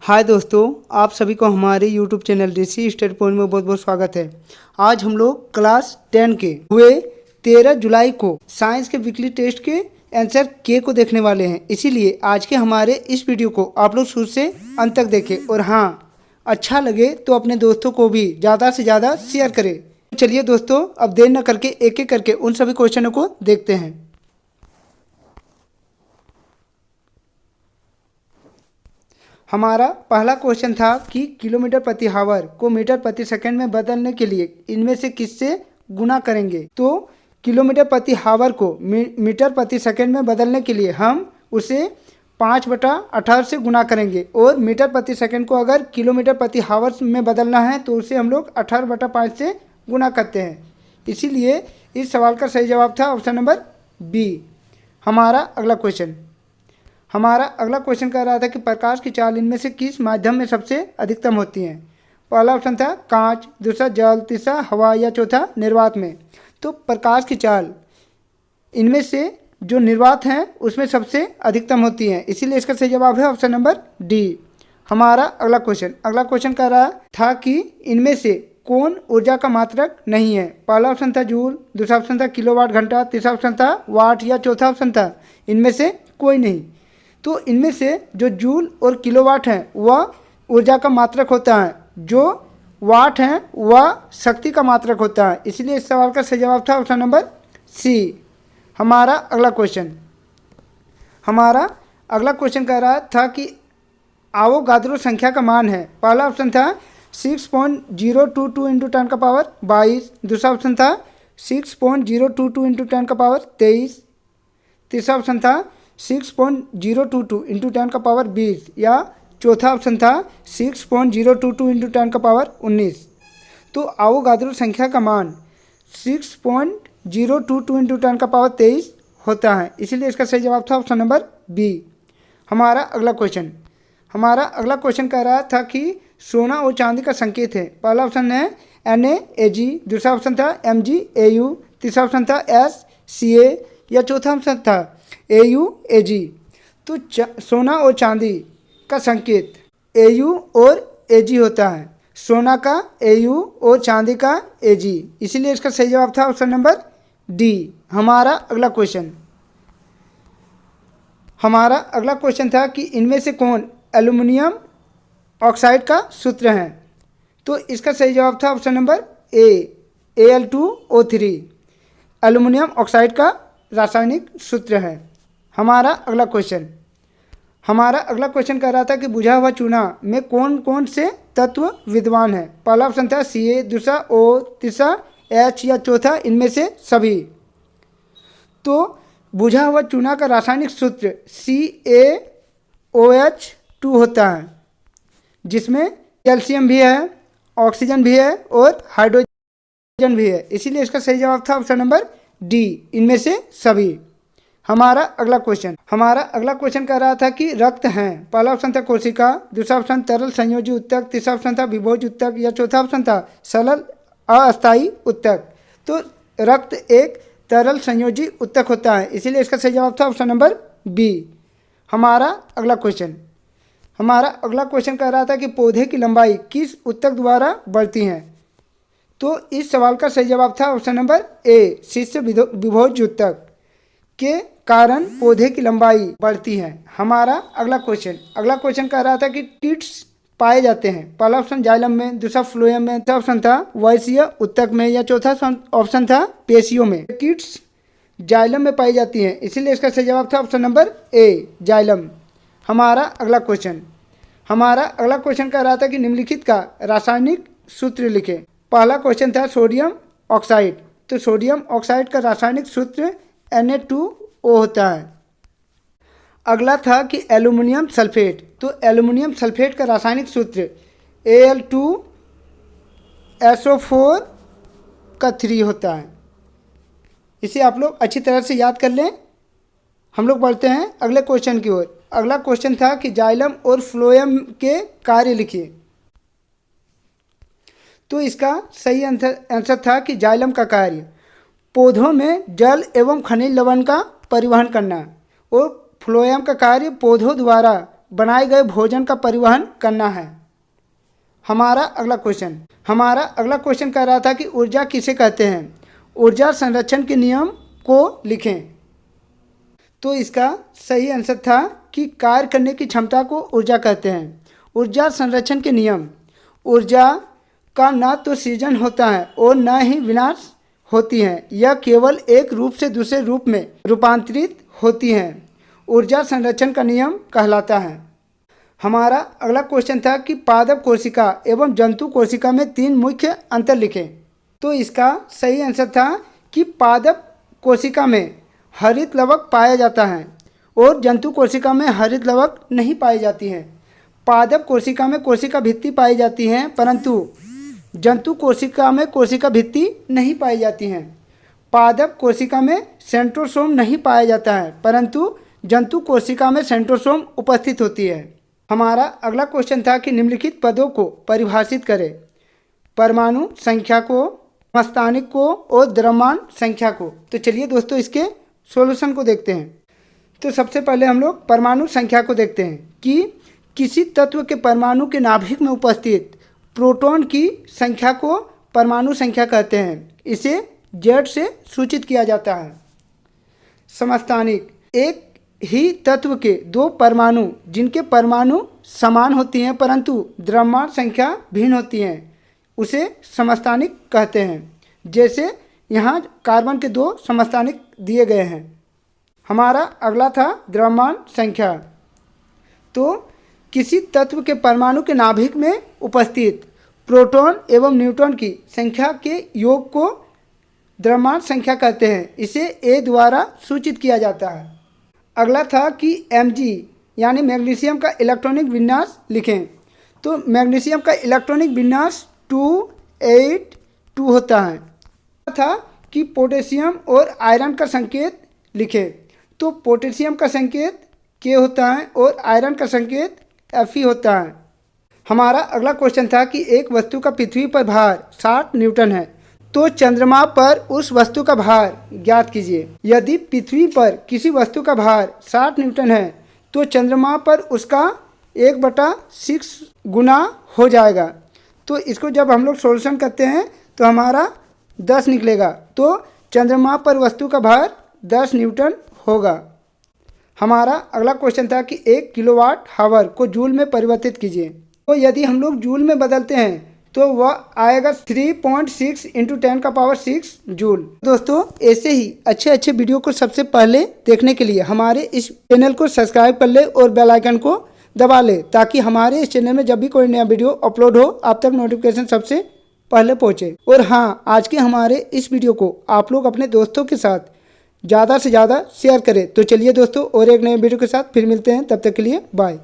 हाय दोस्तों, आप सभी को हमारे YouTube चैनल ऋषि स्टडी पॉइंट में बहुत बहुत स्वागत है। आज हम लोग क्लास 10 के हुए 13 जुलाई को साइंस के वीकली टेस्ट के आंसर के को देखने वाले हैं। इसीलिए आज के हमारे इस वीडियो को आप लोग शुरू से अंत तक देखें और हाँ, अच्छा लगे तो अपने दोस्तों को भी ज़्यादा से ज़्यादा शेयर करें। चलिए दोस्तों, अब देर न करके एक एक करके उन सभी क्वेश्चनों को देखते हैं। हमारा पहला क्वेश्चन था कि किलोमीटर प्रति हावर को मीटर प्रति सेकंड में बदलने के लिए इनमें से किससे गुना करेंगे। तो किलोमीटर प्रति हावर को मीटर प्रति सेकंड में बदलने के लिए हम उसे 5/18 से गुना करेंगे और मीटर प्रति सेकंड को अगर किलोमीटर प्रति हावर में बदलना है तो उसे हम लोग 18/5 से गुना करते हैं। इसीलिए इस सवाल का सही जवाब था ऑप्शन नंबर बी। हमारा अगला क्वेश्चन कह रहा था कि प्रकाश की चाल इनमें से किस माध्यम में सबसे अधिकतम होती है। पहला ऑप्शन था कांच, दूसरा जल, तीसरा हवा या चौथा निर्वात में। तो प्रकाश की चाल इनमें से जो निर्वात हैं उसमें सबसे अधिकतम होती हैं, इसीलिए इसका सही जवाब है ऑप्शन नंबर डी। हमारा अगला क्वेश्चन कह रहा था कि इनमें से कौन ऊर्जा का मात्रक नहीं है। पहला ऑप्शन था जूल, दूसरा ऑप्शन था किलोवाट घंटा, तीसरा ऑप्शन था वाट या चौथा ऑप्शन था इनमें से कोई नहीं। तो इनमें से जो जूल और किलोवाट हैं वह ऊर्जा का मात्रक होता है, जो वाट हैं वह शक्ति का मात्रक होता है। इसलिए इस सवाल का सही जवाब था ऑप्शन नंबर सी। हमारा अगला क्वेश्चन कह रहा था कि आवोगाद्रो संख्या का मान है। पहला ऑप्शन था 6.022 × 10⁻22, दूसरा ऑप्शन था 6.022 × 10⁻23, तीसरा ऑप्शन था 6.022 × 10⁻20 या चौथा ऑप्शन था 6.022 × 10⁻19। तो आवोगाद्रो संख्या का मान 6.022 × 10⁻23 होता है, इसीलिए इसका सही जवाब था ऑप्शन नंबर बी। हमारा अगला क्वेश्चन कह रहा था कि सोना और चांदी का संकेत है। पहला ऑप्शन है Na, Ag, दूसरा ऑप्शन था Mg, Au, तीसरा ऑप्शन था S, Ca या चौथा ऑप्शन था Au, Ag। तो सोना और चांदी का संकेत Au और Ag होता है, सोना का Au और चांदी का Ag, इसीलिए इसका सही जवाब था ऑप्शन नंबर डी। हमारा अगला क्वेश्चन था कि इनमें से कौन एल्युमिनियम ऑक्साइड का सूत्र है। तो इसका सही जवाब था option number A, Al2O3 aluminium oxide का रासायनिक सूत्र है। हमारा अगला क्वेश्चन कह रहा था कि बुझा हुआ चूना में कौन कौन से तत्व विद्यमान है। पहला ऑप्शन था Ca, दूसरा O, तीसरा H या चौथा इनमें से सभी। तो बुझा हुआ चूना का रासायनिक सूत्र CaOH2 होता है, जिसमें कैल्शियम भी है, ऑक्सीजन भी है और हाइड्रोजन भी है, इसीलिए इसका सही जवाब था ऑप्शन नंबर डी, इनमें से सभी। हमारा अगला क्वेश्चन कह रहा था कि रक्त हैं। पहला ऑप्शन था कोशिका, दूसरा ऑप्शन तरल संयोजी उत्तक, तीसरा ऑप्शन था विभोज उत्तक या चौथा ऑप्शन था सरल अस्थायी उत्तक। तो रक्त एक तरल संयोजी उत्तक होता है, इसीलिए इसका सही जवाब था ऑप्शन नंबर बी। हमारा अगला क्वेश्चन कह रहा था कि पौधे की लंबाई किस उत्तक द्वारा बढ़ती है। तो इस सवाल का सही जवाब था ऑप्शन नंबर ए, शिष्य विभोज उत्तक के कारण पौधे की लंबाई बढ़ती है। हमारा अगला क्वेश्चन कह रहा था कि कीट्स पाए जाते हैं। पहला ऑप्शन जाइलम में, दूसरा फ्लोएम में, तीसरा ऑप्शन था वैसीय उत्तक में या चौथा ऑप्शन था पेशियों में। कीट्स जाइलम में पाई जाती हैं, इसीलिए इसका सही जवाब था ऑप्शन नंबर ए, जाइलम। हमारा अगला क्वेश्चन कह रहा था कि निम्नलिखित का रासायनिक सूत्र लिखें। पहला क्वेश्चन था सोडियम ऑक्साइड। तो सोडियम ऑक्साइड का रासायनिक सूत्र Na2O होता है। अगला था कि एल्युमिनियम सल्फेट। तो एल्युमिनियम सल्फेट का रासायनिक सूत्र Al2SO4 का 3 होता है। इसे आप लोग अच्छी तरह से याद कर लें। हम लोग बढ़ते हैं अगले क्वेश्चन की ओर। अगला क्वेश्चन था कि जाइलम और फ्लोएम के कार्य लिखिए। तो इसका सही आंसर था कि जाइलम का कार्य पौधों में जल एवं खनिज लवण का परिवहन करना और फ्लोएम का कार्य पौधों द्वारा बनाए गए भोजन का परिवहन करना है। हमारा अगला क्वेश्चन कह रहा था कि ऊर्जा किसे कहते हैं। ऊर्जा संरक्षण के नियम को लिखें। तो इसका सही आंसर था कि कार्य करने की क्षमता को ऊर्जा कहते हैं। ऊर्जा संरक्षण के नियम, ऊर्जा का न तो सृजन होता है और न ही विनाश होती है, यह केवल एक रूप से दूसरे रूप में रूपांतरित होती हैं। ऊर्जा संरक्षण का नियम कहलाता है। हमारा अगला क्वेश्चन था कि पादप कोशिका एवं जंतु कोशिका में 3 मुख्य अंतर लिखें। तो इसका सही आंसर था कि पादप कोशिका में हरित लवक पाया जाता है और जंतु कोशिका में हरित लवक नहीं पाई जाती है। पादप कोशिका में कोशिका भित्ति पाई जाती है, परंतु जंतु कोशिका में कोशिका भित्ति नहीं पाई जाती हैं। पादप कोशिका में सेंट्रोसोम नहीं पाया जाता है, परंतु जंतु कोशिका में सेंट्रोसोम उपस्थित होती है। हमारा अगला क्वेश्चन था कि निम्नलिखित पदों को परिभाषित करें। परमाणु संख्या को, समस्थानिक को और द्रव्यमान संख्या को। तो चलिए दोस्तों इसके सॉल्यूशन को देखते हैं। तो सबसे पहले हम लोग परमाणु संख्या को देखते हैं कि किसी तत्व के परमाणु के नाभिक में उपस्थित प्रोटॉन की संख्या को परमाणु संख्या कहते हैं। इसे जेड से सूचित किया जाता है। समस्थानिक, एक ही तत्व के 2 परमाणु जिनके परमाणु समान होती हैं परंतु द्रव्यमान संख्या भिन्न होती हैं, उसे समस्थानिक कहते हैं। जैसे यहाँ कार्बन के 2 समस्थानिक दिए गए हैं। हमारा अगला था द्रव्यमान संख्या। तो किसी तत्व के परमाणु के नाभिक में उपस्थित प्रोटॉन एवं न्यूट्रॉन की संख्या के योग को द्रव्यमान संख्या कहते हैं। इसे ए द्वारा सूचित किया जाता है। अगला था कि Mg यानी मैग्नीशियम का इलेक्ट्रॉनिक विन्यास लिखें। तो मैग्नीशियम का इलेक्ट्रॉनिक विन्यास 282 होता है। था कि पोटेशियम और आयरन का संकेत लिखें। तो पोटेशियम का संकेत K होता है और आयरन का संकेत Fe होता है। हमारा अगला क्वेश्चन था कि एक वस्तु का पृथ्वी पर भार 60 न्यूटन है, तो चंद्रमा पर उस वस्तु का भार ज्ञात कीजिए। यदि पृथ्वी पर किसी वस्तु का भार 60 न्यूटन है तो चंद्रमा पर उसका 1/6 गुना हो जाएगा। तो इसको जब हम लोग सॉल्यूशन करते हैं तो हमारा 10 निकलेगा। तो चंद्रमा पर वस्तु का भार 10 न्यूटन होगा। हमारा अगला क्वेश्चन था कि 1 किलोवाट हावर को जूल में परिवर्तित कीजिए। तो यदि हम लोग जूल में बदलते हैं तो वह आएगा 3.6 × 10⁻6 जूल। दोस्तों ऐसे ही अच्छे वीडियो को सबसे पहले देखने के लिए हमारे इस चैनल को सब्सक्राइब कर ले और बेल आइकन को दबा ले, ताकि हमारे इस चैनल में जब भी कोई नया वीडियो अपलोड हो आप तक नोटिफिकेशन सबसे पहले पहुँचे। और हाँ, आज के हमारे इस वीडियो को आप लोग अपने दोस्तों के साथ ज़्यादा से ज़्यादा शेयर करें। तो चलिए दोस्तों और एक नए वीडियो के साथ फिर मिलते हैं, तब तक के लिए बाय।